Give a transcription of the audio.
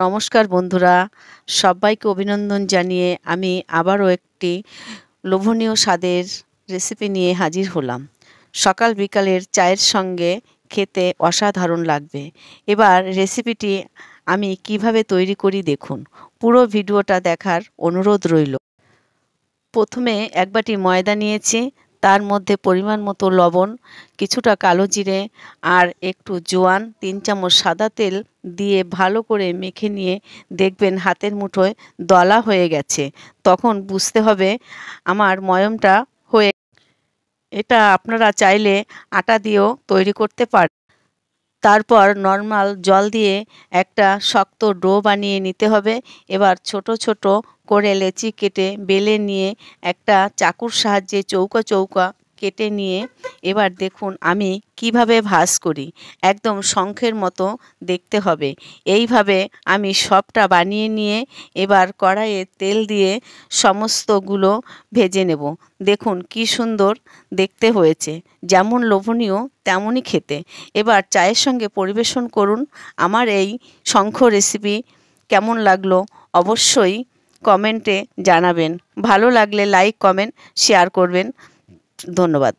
নমস্কার বন্ধুরা, সবাইকে অভিনন্দন জানিয়ে আমি আবারও একটি লোভনীয় স্বাদের রেসিপি নিয়ে হাজির হলাম। সকাল বিকালের চায়ের সঙ্গে খেতে অসাধারণ লাগবে। এবার রেসিপিটি আমি কিভাবে তৈরি করি দেখুন। পুরো ভিডিওটা দেখার অনুরোধ রইল। প্রথমে এক বাটি ময়দা নিয়েছি, তার মধ্যে পরিমাণ মতো লবণ, কিছুটা কালো জিরে আর একটু জোয়ান, 3 চামচ সাদা তেল দিয়ে ভালো করে মেখে নিয়ে দেখবেন হাতের মুঠোয় দলা হয়ে গেছে। তখন বুঝতে হবে আমার ময়মটা হয়ে। এটা আপনারা চাইলে আটা দিয়েও তৈরি করতে পারেন। তারপর নর্মাল জল দিয়ে একটা শক্ত ডো বানিয়ে নিতে হবে। এবার ছোট ছোট করে লেচি কেটে বেলে নিয়ে একটা চাকুর সাহায্যে চৌকো চৌকো কেটে নিয়ে এবার দেখুন আমি কিভাবে ভাঁজ করি। একদম শঙ্খের মতো দেখতে হবে। এইভাবে আমি সবটা বানিয়ে নিয়ে এবার কড়াইয়ে তেল দিয়ে সমস্তগুলো ভেজে নেব। দেখুন কি সুন্দর দেখতে হয়েছে, যেমন লোভনীয় তেমনই খেতে। এবার চায়ের সঙ্গে পরিবেশন করুন। আমার এই শঙ্খ রেসিপি কেমন লাগলো অবশ্যই কমেন্টে জানাবেন। ভালো লাগলে লাইক, কমেন্ট, শেয়ার করবেন। ধন্যবাদ।